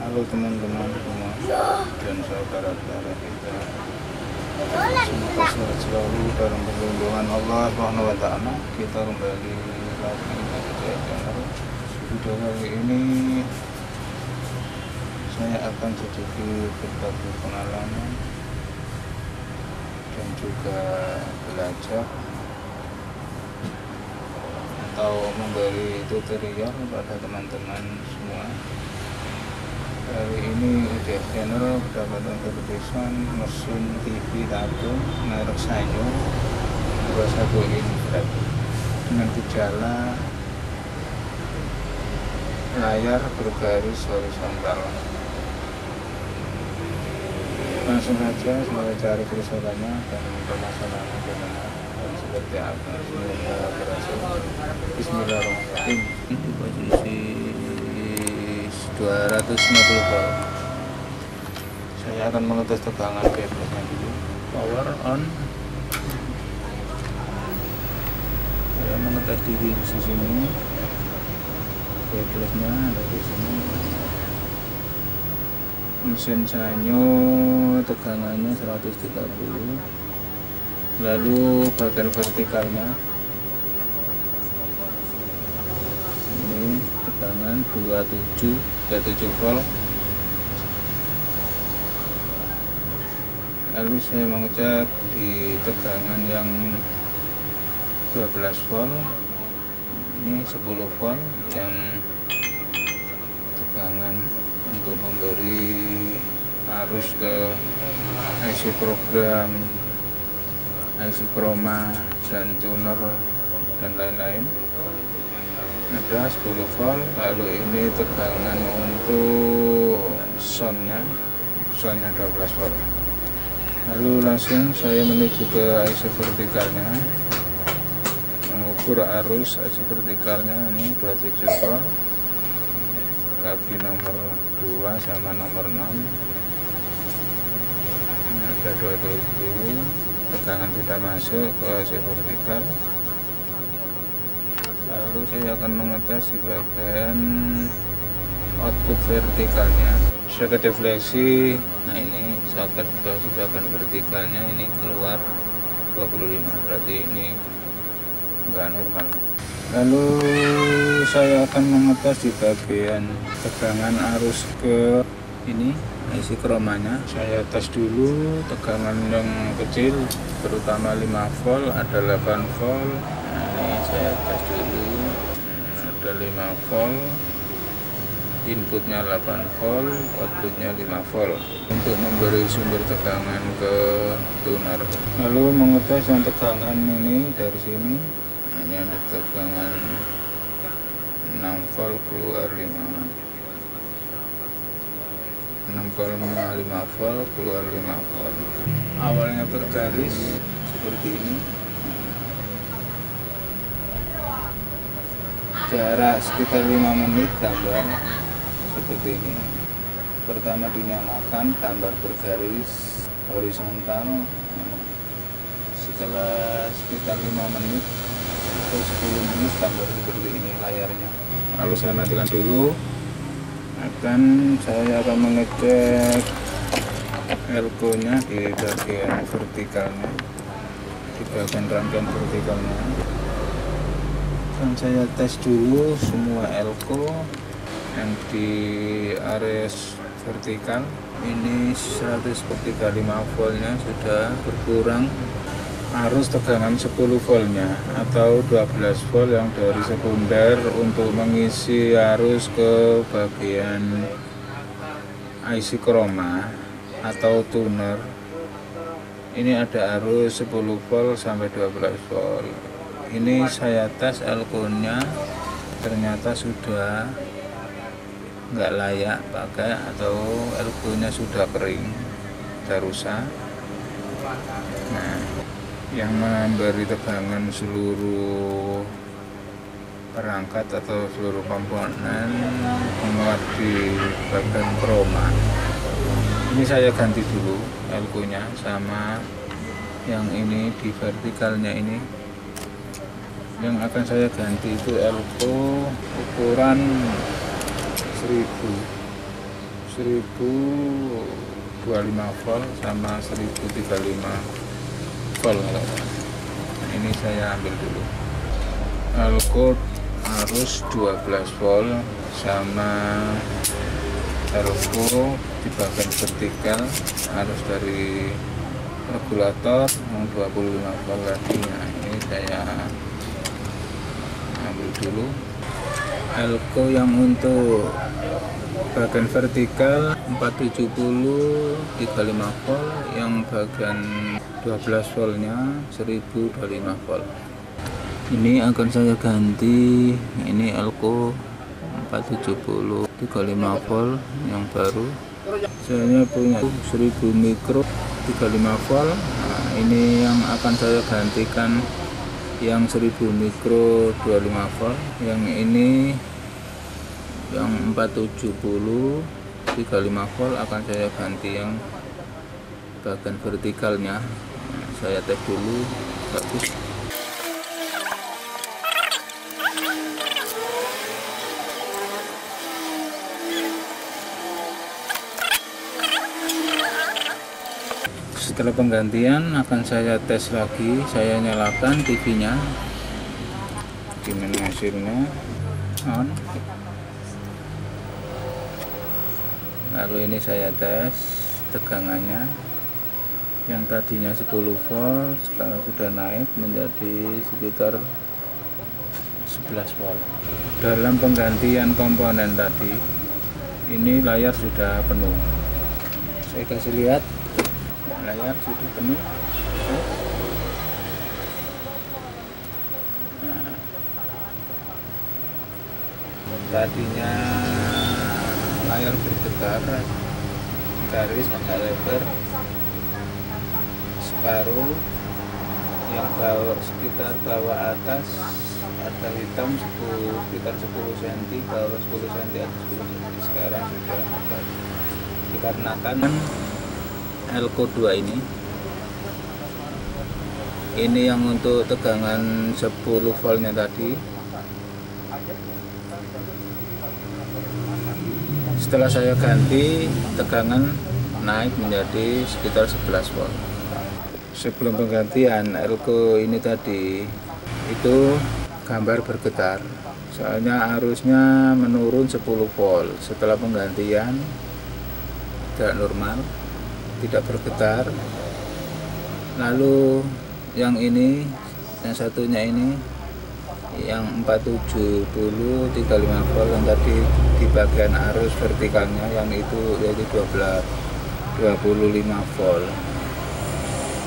Halo teman-teman semua dan saudara-saudara kita, semoga sehat selalu dalam perlindungan Allah Subhanahu wa Ta'ala. Kita kembali lagi ke channel. Video kali ini saya akan sedikit berbagi pengalaman dan juga belajar atau memberi tutorial kepada teman-teman semua. Hari ini UDF Channel mendapatkan gratisan mesin TV tabung merek Sanyo 21 inch flat dengan gejala layar bergaris horizontal. Langsung saja saya cari kerusakannya dan permasalahannya bagaimana dan seperti apa. Semoga berhasil. Bismillahirrahmanirrahim. Di posisi 250 volt. Saya akan mengetes tegangan kebelnya dulu. Power on. Saya mengetes di sini. Kebelnya ada di sini. Mesin Sanyo tegangannya 130. Lalu bagian vertikalnya ini tegangan 27 volt. Lalu saya mengecek di tegangan yang 12 volt, ini 10 volt yang tegangan untuk memberi arus ke IC program, IC chroma dan tuner dan lain-lain. Ada 10 volt. Lalu ini tegangan untuk soundnya 12 volt. Lalu langsung saya menuju ke IC vertikalnya, mengukur arus IC vertikalnya. Ini 27 volt, kaki nomor 2 sama nomor 6. Ini ada 27, tegangan sudah masuk ke IC vertikal. Lalu saya akan mengetes di bagian output vertikalnya, soket defleksi. Nah, ini soket di bagian vertikalnya ini keluar 25, berarti ini enggak normal. Lalu saya akan mengetes di bagian tegangan arus ke ini IC chromanya. Saya tes dulu tegangan yang kecil, terutama 5 volt, ada 8 volt. Nah, ini saya tes dulu, ada 5 volt, inputnya 8 volt, outputnya 5 volt untuk memberi sumber tegangan ke tuner. Lalu mengetes yang tegangan ini dari sini. Nah, ini ada tegangan 6 volt keluar 6,5 volt keluar 5 volt. Awalnya bergaris seperti ini, jarak sekitar 5 menit gambar seperti ini. Pertama dinyalakan, gambar bergaris horizontal. Setelah sekitar 5 menit atau 10 menit gambar seperti ini layarnya. Lalu saya matikan dulu. Saya akan mengecek elko nya di bagian vertikalnya, di bagian rangkaian vertikalnya. Dan saya tes dulu semua elko yang di area vertikal. Ini 135 voltnya sudah berkurang arus tegangan 10 voltnya atau 12 volt yang dari sekunder untuk mengisi arus ke bagian IC chroma atau tuner. Ini ada arus 10 volt sampai 12 volt. Ini saya tes elko nya, ternyata sudah nggak layak pakai atau elko nya sudah kering, sudah rusak. Nah, yang memberi tegangan seluruh perangkat atau seluruh komponen menguat di bagian chroma. Ini saya ganti dulu elko nya sama yang ini di vertikalnya ini. Yang akan saya ganti itu elko ukuran 1000 1025 volt sama 1035 volt. Ini saya ambil dulu. Elko arus 12 volt sama elko di bagian vertikal arus dari regulator yang 25 volt lagi. Nah, ini saya ambil dulu. Elko yang untuk bagian vertikal 470 35 volt, yang bagian 12 voltnya 1025 volt. Ini akan saya ganti. Ini elko 470 35 volt yang baru. Saya punya 1000 mikro 35 volt. Nah, ini yang akan saya gantikan yang 1000 mikro 25 volt. Yang ini yang 470 35 volt akan saya ganti yang bagian vertikalnya. Nah, saya tes dulu. Bagus. Setelah penggantian akan saya tes lagi. Saya nyalakan TV-nya, gimana hasilnya. On. Lalu ini saya tes tegangannya, yang tadinya 10 volt sekarang sudah naik menjadi sekitar 11 volt. Dalam penggantian komponen tadi, ini layar sudah penuh. Saya kasih lihat, layar sudah penuh. Nah, tadinya layar bergetar, garis agak lebar separuh, yang bawah sekitar bawah atas ada hitam sekitar 10 cm, bawah 10 cm, atas 10 cm. Sekarang sudah ada, dikarenakan elko 2 ini yang untuk tegangan 10 voltnya tadi. Setelah saya ganti, tegangan naik menjadi sekitar 11 volt. Sebelum penggantian elko ini tadi itu gambar bergetar, soalnya arusnya menurun 10 volt. Setelah penggantian tidak normal, tidak bergetar. Lalu yang ini, yang satunya ini, yang 470 35 volt yang tadi di bagian arus vertikalnya, yang itu yaitu 25 volt.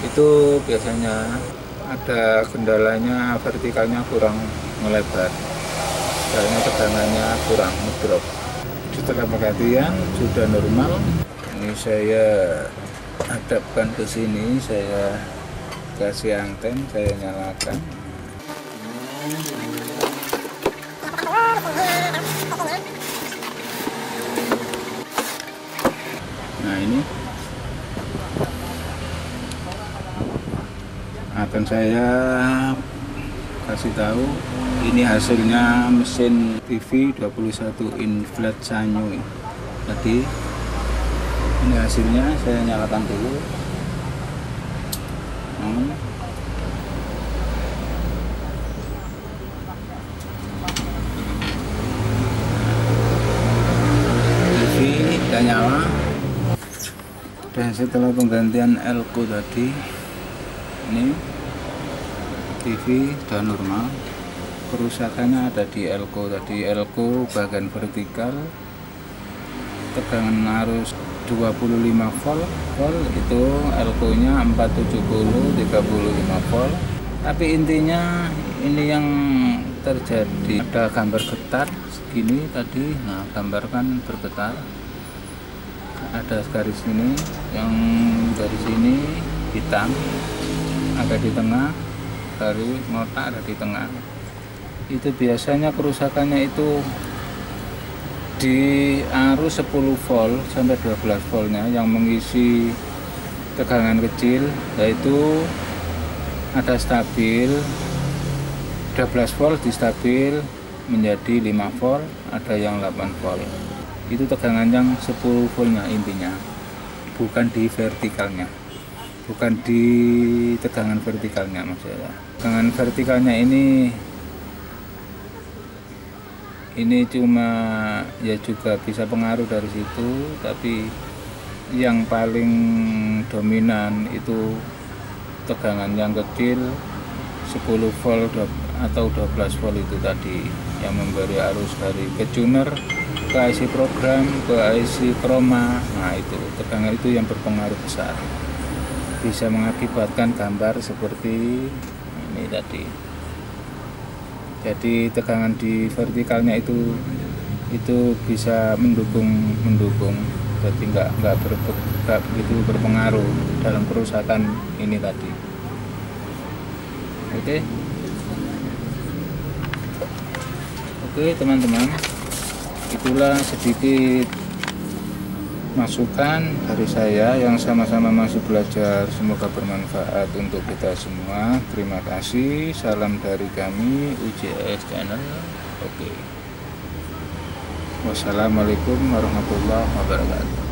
Itu biasanya ada kendalanya, vertikalnya kurang melebar, soalnya tegangannya kurang ngedrop. Setelah penggantian sudah normal. Ini saya hadapkan ke sini, saya kasih anten, saya nyalakan. Nah, ini akan saya kasih tahu, ini hasilnya mesin TV 21 in flat Sanyo tadi. Ini hasilnya, saya nyalakan dulu. TV udah nyala. Dan setelah penggantian elko tadi, ini TV sudah normal. Kerusakannya ada di elko tadi. Elko bagian vertikal, tegangan arus 25 volt, itu elko nya 470 35 volt. Tapi intinya ini yang terjadi, ada gambar getar segini tadi. Nah, gambar kan bergetar, ada garis ini, yang dari sini hitam ada di tengah, dari ngotak ada di tengah. Itu biasanya kerusakannya itu di arus 10 volt sampai 12 voltnya yang mengisi tegangan kecil, yaitu ada stabil 12 volt, di stabil menjadi 5 volt, ada yang 8 volt. itu tegangan yang 10 voltnya intinya, bukan di vertikalnya, bukan di tegangan vertikalnya maksudnya. Tegangan vertikalnya ini cuma ya juga bisa pengaruh dari situ, tapi yang paling dominan itu tegangan yang kecil 10 volt atau 12 volt itu tadi, yang memberi arus dari ke tuner, ke IC program, ke IC chroma. Nah itu tegangan itu yang berpengaruh besar, bisa mengakibatkan gambar seperti ini tadi. Jadi tegangan di vertikalnya itu bisa mendukung, jadi nggak begitu berpengaruh dalam kerusakan ini tadi. Oke teman-teman, itulah sedikit masukan dari saya yang sama-sama masih belajar. Semoga bermanfaat untuk kita semua. Terima kasih. Salam dari kami UJS Channel. Oke. Wassalamualaikum warahmatullahi wabarakatuh.